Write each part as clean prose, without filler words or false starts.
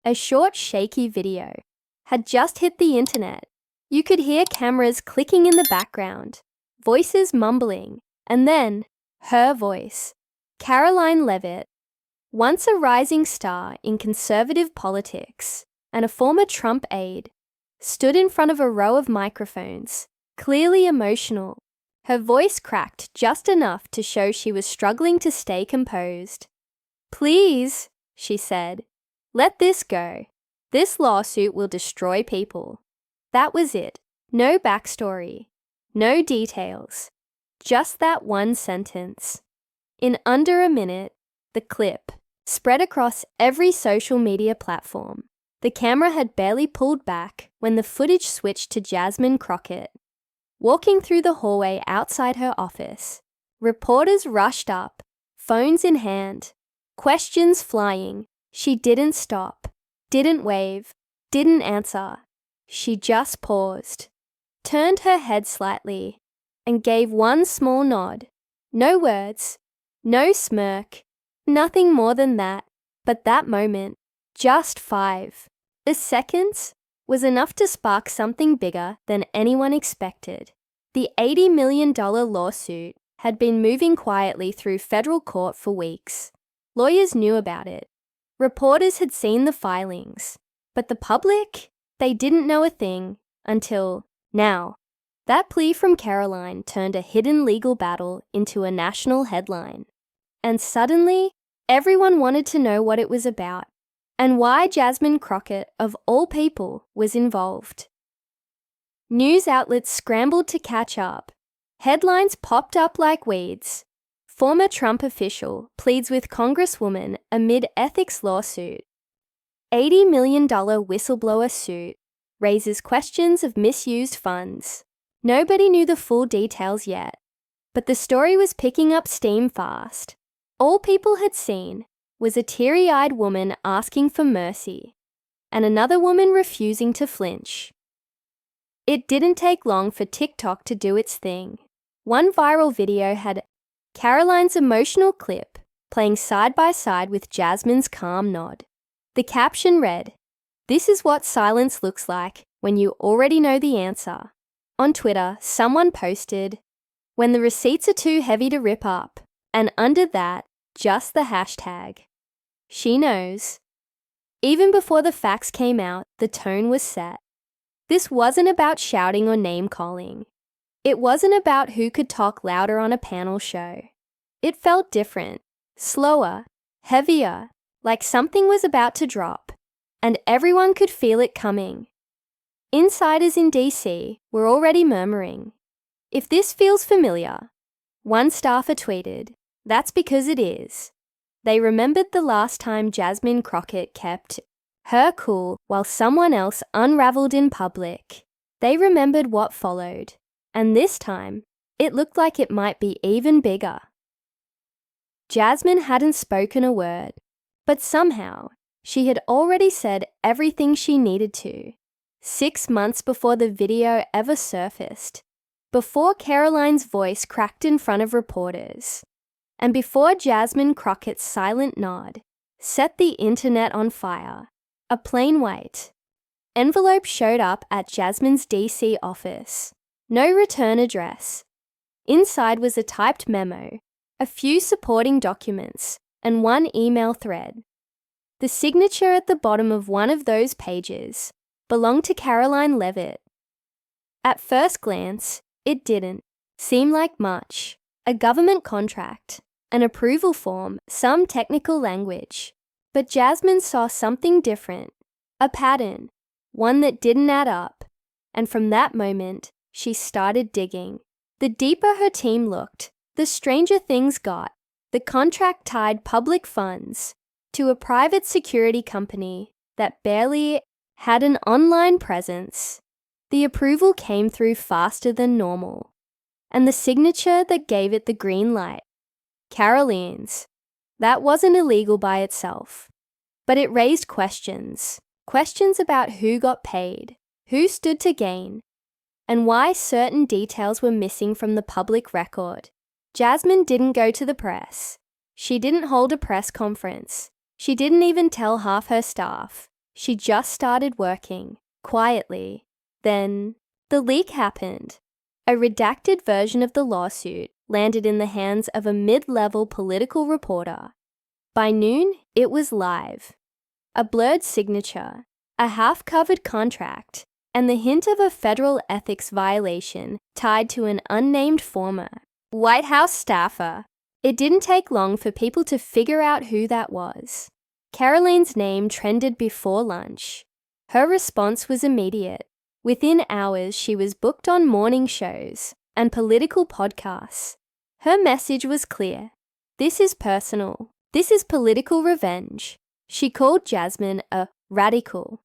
A short, shaky video had just hit the internet. You could hear cameras clicking in the background, voices mumbling, and then her voice. Karoline Leavitt, once a rising star in conservative politics and a former Trump aide, stood in front of a row of microphones, clearly emotional. Her voice cracked just enough to show she was struggling to stay composed. "Please," she said, "let this go. This lawsuit will destroy people." That was it. No backstory. No details. Just that one sentence. In under a minute, the clip spread across every social media platform. The camera had barely pulled back when the footage switched to Jasmine Crockett. Walking through the hallway outside her office, reporters rushed up, phones in hand, questions flying. She didn't stop, didn't wave, didn't answer. She just paused, turned her head slightly, and gave one small nod. No words, no smirk, nothing more than that. But that moment, just 5 seconds, was enough to spark something bigger than anyone expected. The $80 million lawsuit had been moving quietly through federal court for weeks. Lawyers knew about it. Reporters had seen the filings. But the public? They didn't know a thing until now. That plea from Karoline turned a hidden legal battle into a national headline. And suddenly, everyone wanted to know what it was about and why Jasmine Crockett, of all people, was involved. News outlets scrambled to catch up. Headlines popped up like weeds. Former Trump official pleads with congresswoman amid ethics lawsuit. $80 million whistleblower suit raises questions of misused funds. Nobody knew the full details yet, but the story was picking up steam fast. All people had seen was a teary-eyed woman asking for mercy, and another woman refusing to flinch. It didn't take long for TikTok to do its thing. One viral video had Karoline's emotional clip playing side by side with Jasmine's calm nod. The caption read, "This is what silence looks like when you already know the answer." On Twitter, someone posted, "When the receipts are too heavy to rip up," and under that, just the hashtag. She knows. Even before the facts came out, the tone was set. This wasn't about shouting or name-calling. It wasn't about who could talk louder on a panel show. It felt different, slower, heavier, like something was about to drop, and everyone could feel it coming. Insiders in DC were already murmuring, "If this feels familiar," one staffer tweeted, "That's because it is." They remembered the last time Jasmine Crockett kept her cool while someone else unraveled in public. They remembered what followed, and this time, it looked like it might be even bigger. Jasmine hadn't spoken a word, but somehow, she had already said everything she needed to. 6 months before the video ever surfaced, before Karoline's voice cracked in front of reporters, and before Jasmine Crockett's silent nod set the internet on fire, a plain white envelope showed up at Jasmine's DC office. No return address. Inside was a typed memo, a few supporting documents, and one email thread. The signature at the bottom of one of those pages belonged to Karoline Leavitt. At first glance, it didn't seem like much. A government contract, an approval form, some technical language. But Jasmine saw something different, a pattern, one that didn't add up. And from that moment, she started digging. The deeper her team looked, the stranger things got. The contract tied public funds to a private security company that barely had an online presence. The approval came through faster than normal, and the signature that gave it the green light. Karoline's. That wasn't illegal by itself, but it raised questions. Questions about who got paid, who stood to gain, and why certain details were missing from the public record. Jasmine didn't go to the press. She didn't hold a press conference. She didn't even tell half her staff. She just started working, quietly. Then, the leak happened. A redacted version of the lawsuit landed in the hands of a mid-level political reporter. By noon, it was live. A blurred signature, a half-covered contract, and the hint of a federal ethics violation tied to an unnamed former White House staffer. It didn't take long for people to figure out who that was. Karoline's name trended before lunch. Her response was immediate. Within hours, she was booked on morning shows and political podcasts. Her message was clear. This is personal. This is political revenge. She called Jasmine a radical,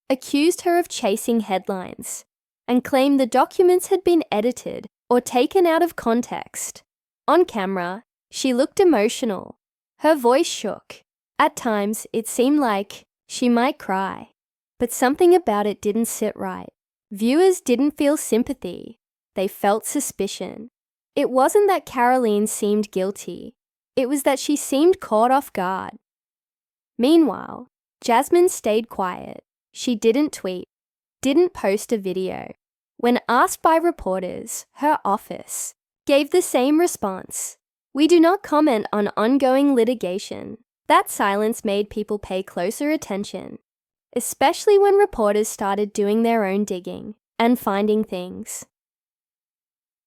accused her of chasing headlines, and claimed the documents had been edited or taken out of context. On camera, she looked emotional. Her voice shook. At times, it seemed like she might cry. But something about it didn't sit right. Viewers didn't feel sympathy. They felt suspicion. It wasn't that Karoline seemed guilty. It was that she seemed caught off guard. Meanwhile, Jasmine stayed quiet. She didn't tweet, didn't post a video. When asked by reporters, her office gave the same response. We do not comment on ongoing litigation. That silence made people pay closer attention, especially when reporters started doing their own digging and finding things.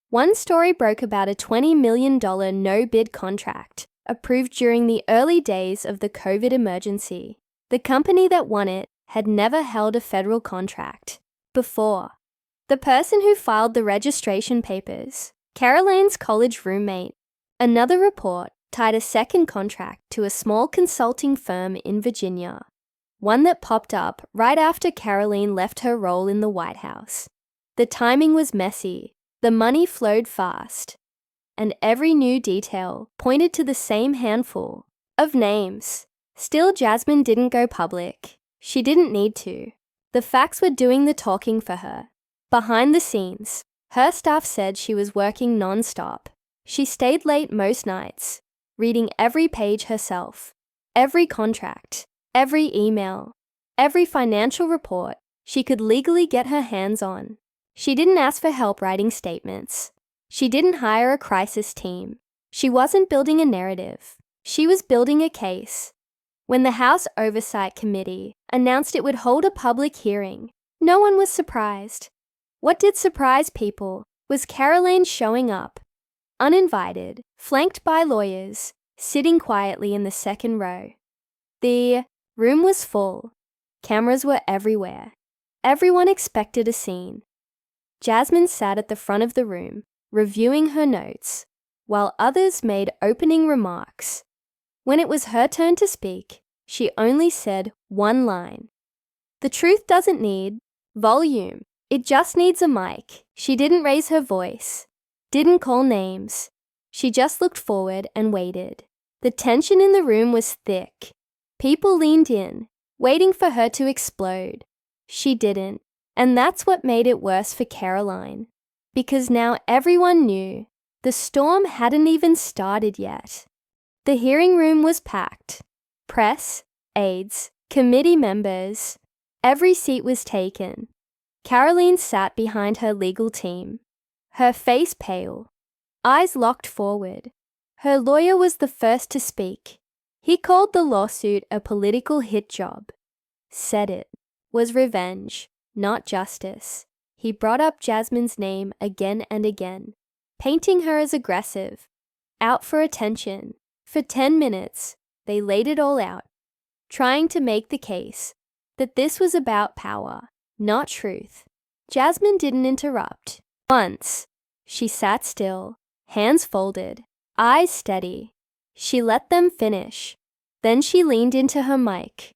One story broke about a $20 million no-bid contract approved during the early days of the COVID emergency. The company that won it had never held a federal contract before. The person who filed the registration papers, Karoline's college roommate. Another report tied a second contract to a small consulting firm in Virginia, one that popped up right after Karoline left her role in the White House. The timing was messy, the money flowed fast, and every new detail pointed to the same handful of names. Still, Jasmine didn't go public. She didn't need to. The facts were doing the talking for her. Behind the scenes, her staff said she was working non-stop. She stayed late most nights, reading every page herself, every contract, every email, every financial report she could legally get her hands on. She didn't ask for help writing statements. She didn't hire a crisis team. She wasn't building a narrative. She was building a case. When the House Oversight Committee announced it would hold a public hearing, no one was surprised. What did surprise people was Karoline showing up, uninvited, flanked by lawyers, sitting quietly in the second row. The room was full. Cameras were everywhere. Everyone expected a scene. Jasmine sat at the front of the room, reviewing her notes, while others made opening remarks. When it was her turn to speak, she only said one line. The truth doesn't need volume. It just needs a mic. She didn't raise her voice, didn't call names. She just looked forward and waited. The tension in the room was thick. People leaned in, waiting for her to explode. She didn't, and that's what made it worse for Karoline. Because now everyone knew the storm hadn't even started yet. The hearing room was packed. Press, aides, committee members. Every seat was taken. Karoline sat behind her legal team, her face pale, eyes locked forward. Her lawyer was the first to speak. He called the lawsuit a political hit job. Said it was revenge, not justice. He brought up Jasmine's name again and again, painting her as aggressive, out for attention. For 10 minutes, they laid it all out, trying to make the case that this was about power, not truth. Jasmine didn't interrupt. Once, she sat still, hands folded, eyes steady. She let them finish. Then she leaned into her mic.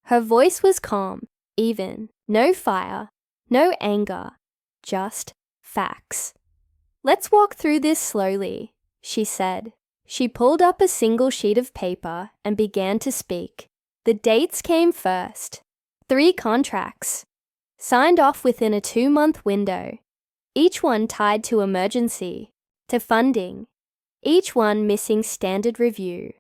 Her voice was calm, even. No fire, no anger, just facts. Let's walk through this slowly, she said. She pulled up a single sheet of paper and began to speak. The dates came first. 3 contracts, signed off within a 2-month window, each one tied to emergency, to funding, each one missing standard review.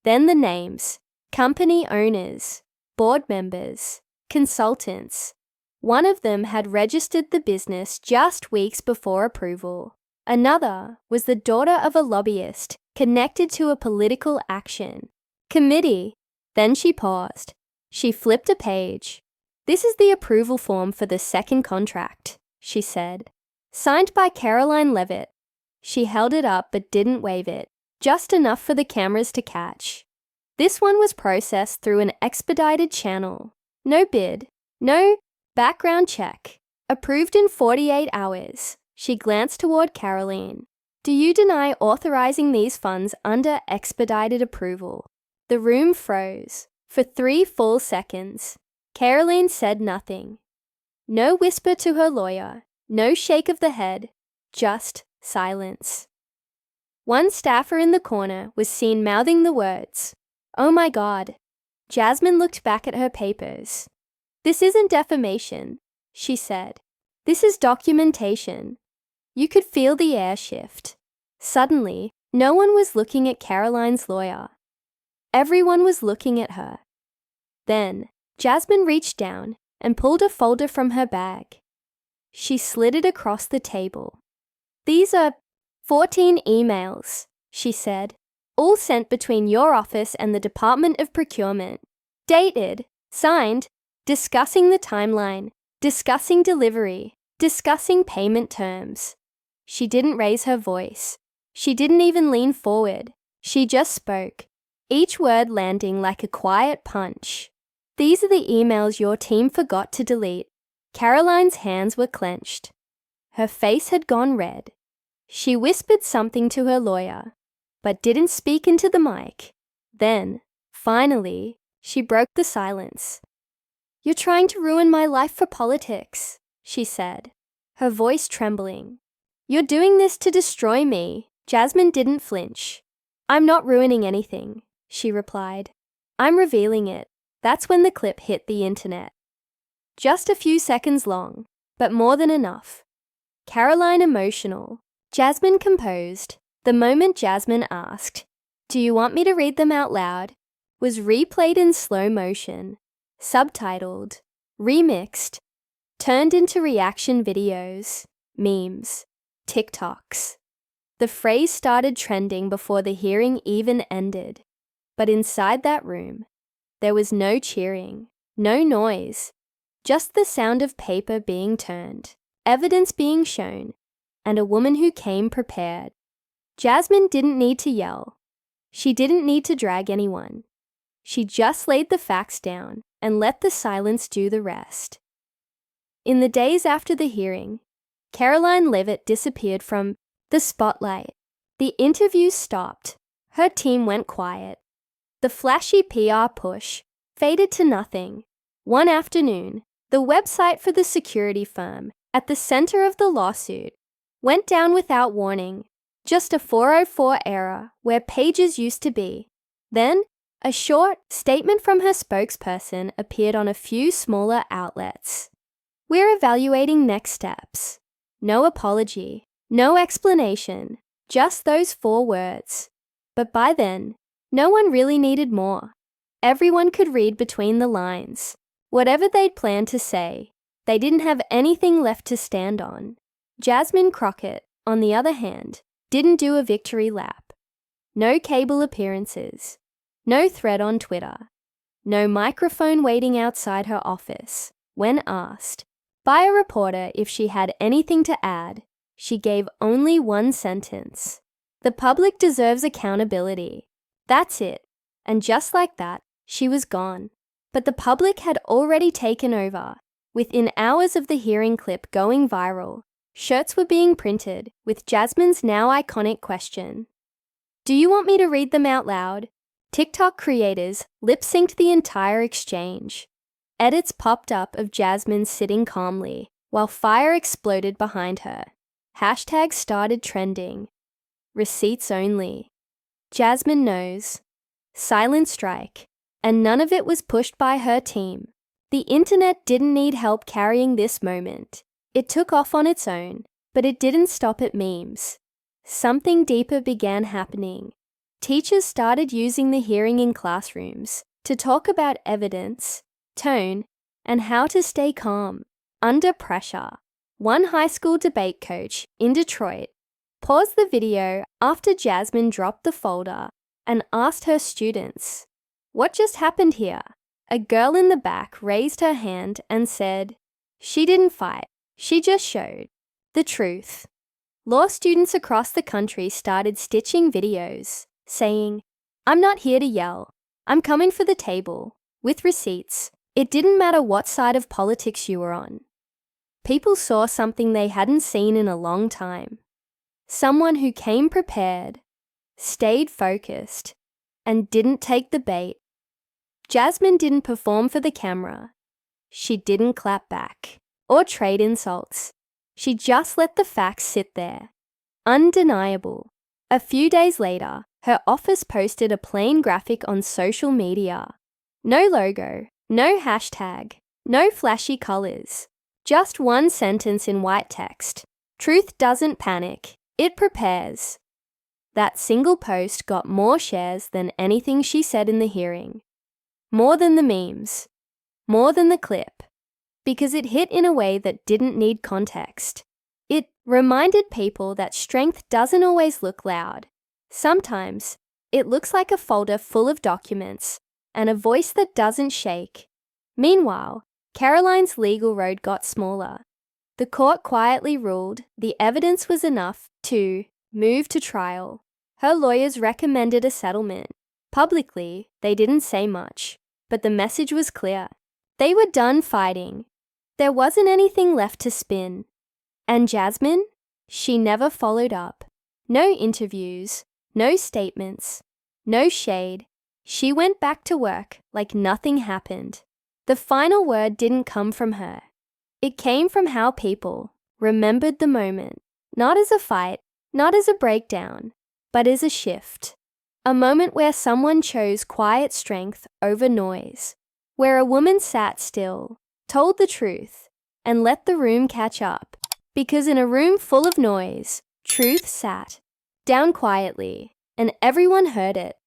Then the names, company owners, board members, consultants. One of them had registered the business just weeks before approval. Another was the daughter of a lobbyist connected to a political action committee. Then she paused. She flipped a page. "This is the approval form for the second contract," she said. "Signed by Karoline Leavitt." She held it up but didn't wave it, just enough for the cameras to catch. This one was processed through an expedited channel. No bid. No background check. Approved in 48 hours. She glanced toward Karoline. "Do you deny authorizing these funds under expedited approval?" The room froze. For 3 full seconds. Karoline said nothing. No whisper to her lawyer. No shake of the head. Just silence. One staffer in the corner was seen mouthing the words, "Oh my God." Jasmine looked back at her papers. "This isn't defamation," she said. "This is documentation." You could feel the air shift. Suddenly, no one was looking at Karoline's lawyer. Everyone was looking at her. Then, Jasmine reached down and pulled a folder from her bag. She slid it across the table. "These are 14 emails," she said, "all sent between your office and the Department of Procurement. Dated, signed, discussing the timeline, discussing delivery, discussing payment terms." She didn't raise her voice. She didn't even lean forward. She just spoke, each word landing like a quiet punch. "These are the emails your team forgot to delete." Karoline's hands were clenched. Her face had gone red. She whispered something to her lawyer, but didn't speak into the mic. Then, finally, she broke the silence. "You're trying to ruin my life for politics," she said, her voice trembling. "You're doing this to destroy me." Jasmine didn't flinch. "I'm not ruining anything," she replied. "I'm revealing it." That's when the clip hit the internet. Just a few seconds long, but more than enough. Karoline emotional. Jasmine composed. The moment Jasmine asked, "Do you want me to read them out loud?" was replayed in slow motion, subtitled, remixed, turned into reaction videos, memes, TikToks. The phrase started trending before the hearing even ended. But inside that room, there was no cheering, no noise, just the sound of paper being turned, evidence being shown, and a woman who came prepared. Jasmine didn't need to yell. She didn't need to drag anyone. She just laid the facts down and let the silence do the rest. In the days after the hearing, Karoline Leavitt disappeared from the spotlight. The interviews stopped. Her team went quiet. The flashy PR push faded to nothing. One afternoon, the website for the security firm at the center of the lawsuit went down without warning. Just a 404 error where pages used to be. Then, a short statement from her spokesperson appeared on a few smaller outlets. "We're evaluating next steps." No apology, no explanation, just those 4 words. But by then, no one really needed more. Everyone could read between the lines. Whatever they'd planned to say, they didn't have anything left to stand on. Jasmine Crockett, on the other hand, didn't do a victory lap. No cable appearances. No thread on Twitter. No microphone waiting outside her office. When asked by a reporter if she had anything to add, she gave only one sentence. "The public deserves accountability." That's it. And just like that, she was gone. But the public had already taken over. Within hours of the hearing clip going viral, shirts were being printed with Jasmine's now iconic question. "Do you want me to read them out loud?" TikTok creators lip-synced the entire exchange. Edits popped up of Jasmine sitting calmly, while fire exploded behind her. Hashtags started trending. Receipts only. Jasmine knows. Silent strike. And none of it was pushed by her team. The internet didn't need help carrying this moment. It took off on its own, but it didn't stop at memes. Something deeper began happening. Teachers started using the hearing in classrooms to talk about evidence, tone, and how to stay calm under pressure. One high school debate coach in Detroit paused the video after Jasmine dropped the folder and asked her students, "What just happened here?" A girl in the back raised her hand and said, "She didn't fight, she just showed the truth." Law students across the country started stitching videos, saying, "I'm not here to yell, I'm coming for the table," with receipts. It didn't matter what side of politics you were on. People saw something they hadn't seen in a long time. Someone who came prepared, stayed focused, and didn't take the bait. Jasmine didn't perform for the camera. She didn't clap back or trade insults. She just let the facts sit there. Undeniable. A few days later, her office posted a plain graphic on social media. No logo, no hashtag, no flashy colors. Just one sentence in white text. Truth doesn't panic, it prepares. That single post got more shares than anything she said in the hearing. More than the memes. More than the clip. Because it hit in a way that didn't need context. It reminded people that strength doesn't always look loud. Sometimes, it looks like a folder full of documents and a voice that doesn't shake. Meanwhile, Karoline's legal road got smaller. The court quietly ruled the evidence was enough to move to trial. Her lawyers recommended a settlement. Publicly, they didn't say much, but the message was clear. They were done fighting. There wasn't anything left to spin. And Jasmine? She never followed up. No interviews, no statements, no shade. She went back to work like nothing happened. The final word didn't come from her. It came from how people remembered the moment, not as a fight, not as a breakdown, but as a shift. A moment where someone chose quiet strength over noise, where a woman sat still, told the truth, and let the room catch up. Because in a room full of noise, truth sat down quietly, and everyone heard it.